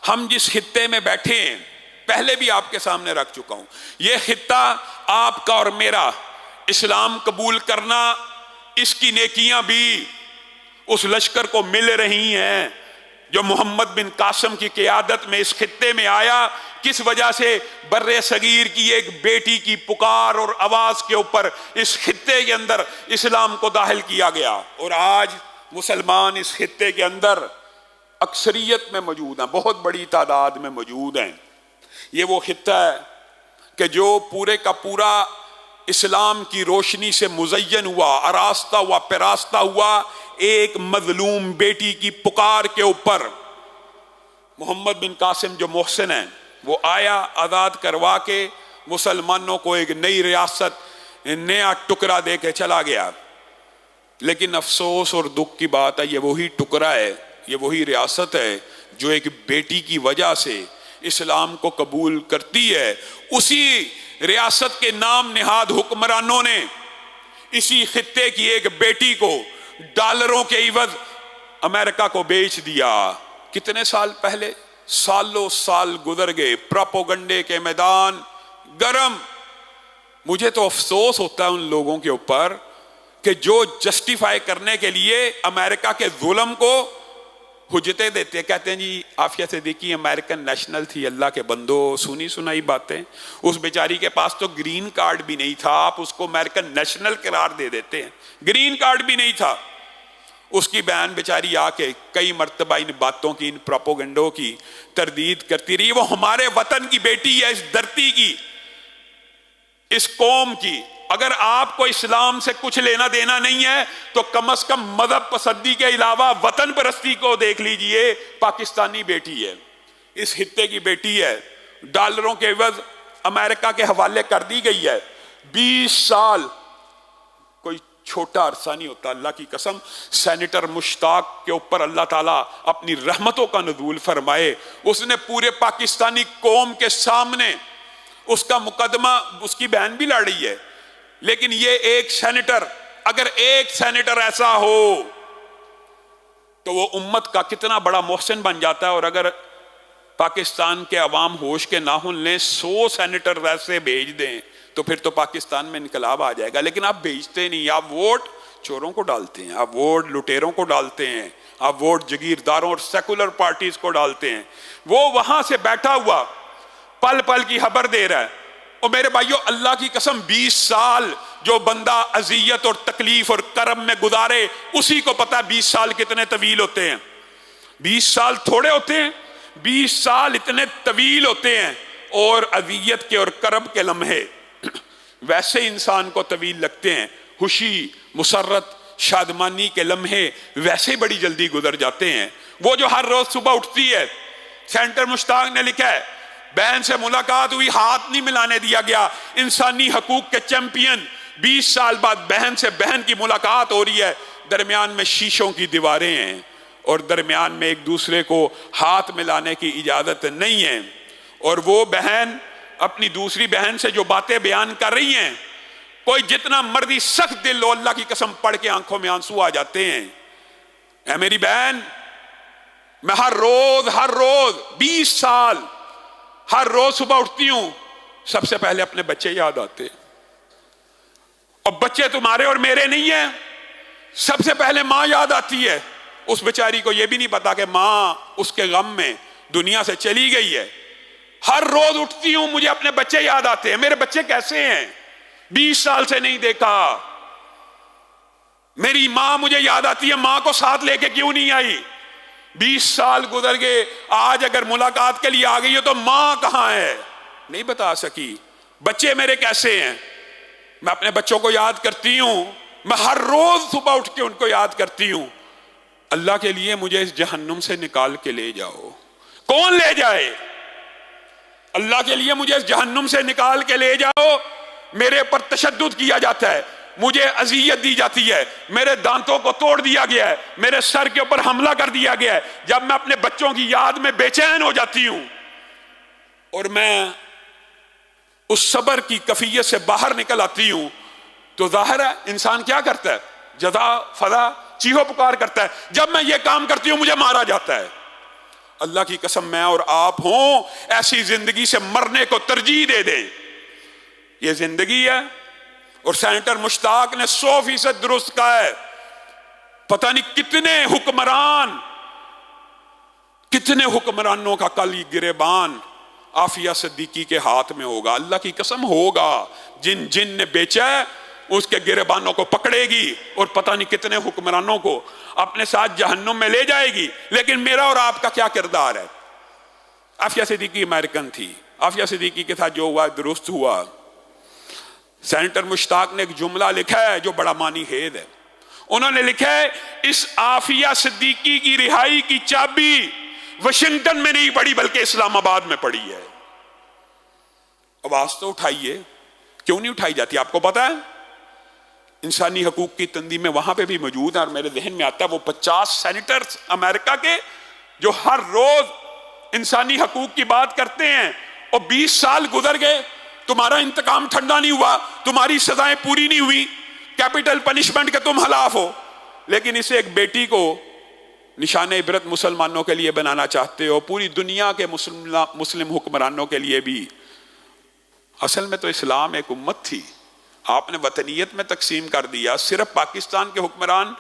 ہم جس خطے میں بیٹھے ہیں پہلے بھی آپ کے سامنے رکھ چکا ہوں، یہ خطہ آپ کا اور میرا، اسلام قبول کرنا، اس کی نیکیاں بھی اس لشکر کو مل رہی ہیں جو محمد بن قاسم کی قیادت میں اس خطے میں آیا۔ کس وجہ سے؟ بر صغیر کی ایک بیٹی کی پکار اور آواز کے اوپر اس خطے کے اندر اسلام کو داخل کیا گیا، اور آج مسلمان اس خطے کے اندر اکثریت میں موجود ہیں، بہت بڑی تعداد میں موجود ہیں۔ یہ وہ خطہ ہے کہ جو پورے کا پورا اسلام کی روشنی سے مزین ہوا، آراستہ ہوا، پیراستہ ہوا ایک مظلوم بیٹی کی پکار کے اوپر۔ محمد بن قاسم جو محسن ہیں وہ آیا، آزاد کروا کے مسلمانوں کو ایک نئی ریاست، نیا ٹکڑا دے کے چلا گیا۔ لیکن افسوس اور دکھ کی بات ہے، یہ وہی ٹکڑا ہے، یہ وہی ریاست ہے جو ایک بیٹی کی وجہ سے اسلام کو قبول کرتی ہے۔ اسی ریاست کے نام نہاد حکمرانوں نے اسی خطے کی ایک بیٹی کو ڈالروں کے عوض امریکہ کو بیچ دیا۔ کتنے سال پہلے؟ سالوں سال گزر گئے، پراپوگنڈے کے میدان گرم۔ مجھے تو افسوس ہوتا ہے ان لوگوں کے اوپر کہ جو جسٹیفائی کرنے کے لیے امریکہ کے ظلم کو حجتیں دیتے ہیں، کہتے ہیں جی عافیہ صدیقی امریکن نیشنل تھی، اللہ کے بندو سنی سنائی باتیں۔ اس بیچاری کے پاس تو گرین کارڈ بھی نہیں تھا، آپ اس کو امریکن نیشنل قرار دے دیتے ہیں، گرین کارڈ بھی نہیں تھا۔ اس کی بہن بیچاری آ کے کئی مرتبہ ان باتوں کی، ان پروپوگنڈوں کی تردید کرتی رہی۔ وہ ہمارے وطن کی بیٹی ہے، اس دھرتی کی، اس قوم کی۔ اگر آپ کو اسلام سے کچھ لینا دینا نہیں ہے تو کم از کم مذہب پسندی کے علاوہ وطن پرستی کو دیکھ لیجئے۔ پاکستانی بیٹی ہے، اس خطے کی بیٹی ہے، ڈالروں کے عوض امریکہ کے حوالے کر دی گئی ہے۔ 20 سال کوئی چھوٹا عرصہ نہیں ہوتا، اللہ کی قسم۔ سینیٹر مشتاق کے اوپر اللہ تعالیٰ اپنی رحمتوں کا نزول فرمائے، اس نے پورے پاکستانی قوم کے سامنے اس کا مقدمہ، اس کی بہن بھی لڑ رہی ہے، لیکن یہ ایک سینیٹر، اگر ایک سینیٹر ایسا ہو تو وہ امت کا کتنا بڑا محسن بن جاتا ہے۔ اور اگر پاکستان کے عوام ہوش کے ناخن لیں، 100 سینیٹر ویسے بھیج دیں تو پھر تو پاکستان میں انقلاب آ جائے گا۔ لیکن آپ بھیجتے نہیں، آپ ووٹ چوروں کو ڈالتے ہیں، آپ ووٹ لٹیروں کو ڈالتے ہیں، آپ ووٹ جگیرداروں اور سیکولر پارٹیز کو ڈالتے ہیں۔ وہ وہاں سے بیٹھا ہوا پل پل کی خبر دے رہا ہے۔ اور میرے بھائیو، اللہ کی قسم 20 سال جو بندہ اذیت اور تکلیف اور کرم میں گزارے، اسی کو پتا 20 سال کتنے طویل ہوتے ہیں۔ 20 سال تھوڑے ہوتے ہیں، 20 سال اتنے طویل ہوتے ہیں۔ اور اذیت کے اور کرم کے لمحے ویسے انسان کو طویل لگتے ہیں، خوشی، مسرت، شادمانی کے لمحے ویسے بڑی جلدی گزر جاتے ہیں۔ وہ جو ہر روز صبح اٹھتی ہے، سینٹر مشتاق نے لکھا ہے، بہن سے ملاقات ہوئی، ہاتھ نہیں ملانے دیا گیا۔ انسانی حقوق کے چیمپئن، 20 سال بعد بہن سے بہن کی ملاقات ہو رہی ہے، درمیان میں شیشوں کی دیواریں ہیں اور درمیان میں ایک دوسرے کو ہاتھ ملانے کی اجازت نہیں ہے۔ اور وہ بہن اپنی دوسری بہن سے جو باتیں بیان کر رہی ہیں، کوئی جتنا مرضی سخت دل ہو، اللہ کی قسم پڑھ کے آنکھوں میں آنسو آ جاتے ہیں۔ اے میری بہن، میں ہر روز 20 سال ہر روز صبح اٹھتی ہوں، سب سے پہلے اپنے بچے یاد آتے ہیں۔ اور بچے تمہارے اور میرے نہیں ہیں، سب سے پہلے ماں یاد آتی ہے۔ اس بیچاری کو یہ بھی نہیں پتا کہ ماں اس کے غم میں دنیا سے چلی گئی ہے۔ ہر روز اٹھتی ہوں، مجھے اپنے بچے یاد آتے ہیں۔ میرے بچے کیسے ہیں؟ 20 سال سے نہیں دیکھا۔ میری ماں مجھے یاد آتی ہے، ماں کو ساتھ لے کے کیوں نہیں آئی؟ 20 سال گزر گئے، آج اگر ملاقات کے لیے آ گئی ہو تو ماں کہاں ہے؟ نہیں بتا سکی۔ بچے میرے کیسے ہیں؟ میں اپنے بچوں کو یاد کرتی ہوں، میں ہر روز صبح اٹھ کے ان کو یاد کرتی ہوں۔ اللہ کے لیے مجھے اس جہنم سے نکال کے لے جاؤ۔ کون لے جائے؟ اللہ کے لیے مجھے اس جہنم سے نکال کے لے جاؤ۔ میرے اوپر تشدد کیا جاتا ہے، مجھے اذیت دی جاتی ہے، میرے دانتوں کو توڑ دیا گیا ہے، میرے سر کے اوپر حملہ کر دیا گیا ہے۔ جب میں اپنے بچوں کی یاد میں بے چین ہو جاتی ہوں اور میں اس صبر کی کیفیت سے باہر نکل آتی ہوں، تو ظاہر ہے انسان کیا کرتا ہے؟ جزا فضا چیخو پکار کرتا ہے۔ جب میں یہ کام کرتی ہوں مجھے مارا جاتا ہے۔ اللہ کی قسم میں اور آپ ہوں ایسی زندگی سے مرنے کو ترجیح دے دیں. یہ زندگی ہے. اور سینیٹر مشتاق نے 100% درست کہا ہے. پتہ نہیں کتنے حکمرانوں کا کل یہ گریبان عافیہ صدیقی کے ہاتھ میں ہوگا. اللہ کی قسم ہوگا. جن نے بیچا ہے اس کے گریبانوں کو پکڑے گی اور پتہ نہیں کتنے حکمرانوں کو اپنے ساتھ جہنم میں لے جائے گی. لیکن میرا اور آپ کا کیا کردار ہے؟ عافیہ صدیقی امریکن تھی. عافیہ صدیقی کے ساتھ جو ہوا درست ہوا. سینیٹر مشتاق نے ایک جملہ لکھا ہے جو بڑا معنی خیز ہے. انہوں نے لکھا ہے اس عافیہ صدیقی کی رہائی کی چابی واشنگٹن میں نہیں پڑی بلکہ اسلام آباد میں پڑی ہے. آواز تو اٹھائیے. کیوں نہیں اٹھائی جاتی؟ آپ کو پتا ہے انسانی حقوق کی تنظیمیں وہاں پہ بھی موجود ہیں. اور میرے ذہن میں آتا ہے وہ 50 سینیٹرز امریکہ کے جو ہر روز انسانی حقوق کی بات کرتے ہیں. اور 20 سال گزر گئے, تمہارا انتقام ٹھنڈا نہیں ہوا, تمہاری سزائیں پوری نہیں ہوئی, کیپٹل پنشمنٹ کے تم خلاف ہو, لیکن اسے ایک بیٹی کو نشان عبرت مسلمانوں کے لیے بنانا چاہتے ہو, پوری دنیا کے مسلم حکمرانوں کے لیے بھی. اصل میں تو اسلام ایک امت تھی, آپ نے وطنیت میں تقسیم کر دیا. صرف پاکستان کے حکمران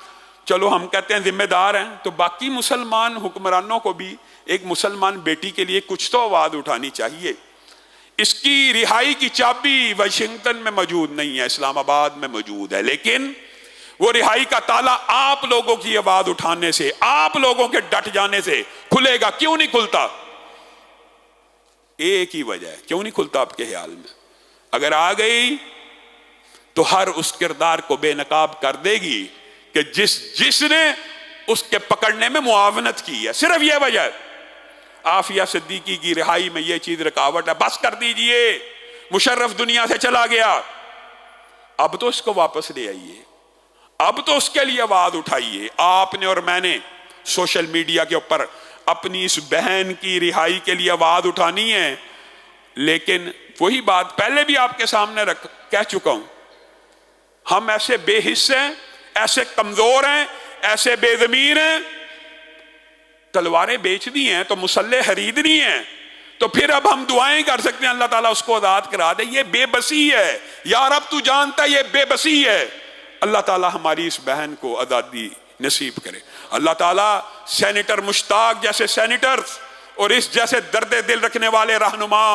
چلو ہم کہتے ہیں ذمہ دار ہیں, تو باقی مسلمان حکمرانوں کو بھی ایک مسلمان بیٹی کے لیے کچھ تو آواز اٹھانی چاہیے. اس کی رہائی کی چابی واشنگٹن میں موجود نہیں ہے, اسلام آباد میں موجود ہے. لیکن وہ رہائی کا تالا آپ لوگوں کی آواز اٹھانے سے, آپ لوگوں کے ڈٹ جانے سے کھلے گا. کیوں نہیں کھلتا؟ ایک ہی وجہ ہے کیوں نہیں کھلتا آپ کے خیال میں. اگر آ گئی تو ہر اس کردار کو بے نقاب کر دے گی کہ جس نے اس کے پکڑنے میں معاونت کی ہے. صرف یہ وجہ ہے. عافیہ صدیقی کی رہائی میں یہ چیز رکاوٹ ہے. بس کر دیجئے, مشرف دنیا سے چلا گیا, اب تو اس کو واپس لے آئیے, اب تو اس کے لیے آواز اٹھائیے. آپ نے اور میں نے سوشل میڈیا کے اوپر اپنی اس بہن کی رہائی کے لیے آواز اٹھانی ہے. لیکن وہی بات پہلے بھی آپ کے سامنے کہہ چکا ہوں, ہم ایسے بے حس ہیں, ایسے کمزور ہیں, ایسے بے ضمیر ہیں. تلواریں بیچ دی ہیں تو مسلح خریدنی ہیں, تو پھر اب ہم دعائیں کر سکتے ہیں اللہ تعالیٰ اس کو آزاد کرا دے. یہ بے بسی ہے یار, اب تو جانتا ہے یہ بے بسی ہے. اللہ تعالیٰ ہماری اس بہن کو آزادی نصیب کرے. اللہ تعالیٰ سینیٹر مشتاق جیسے سینیٹرز اور اس جیسے درد دل رکھنے والے رہنما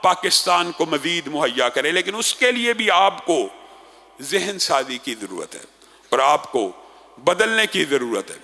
پاکستان کو مزید مہیا کرے. لیکن اس کے لیے بھی آپ کو ذہن سازی کی ضرورت ہے اور آپ کو بدلنے کی ضرورت ہے.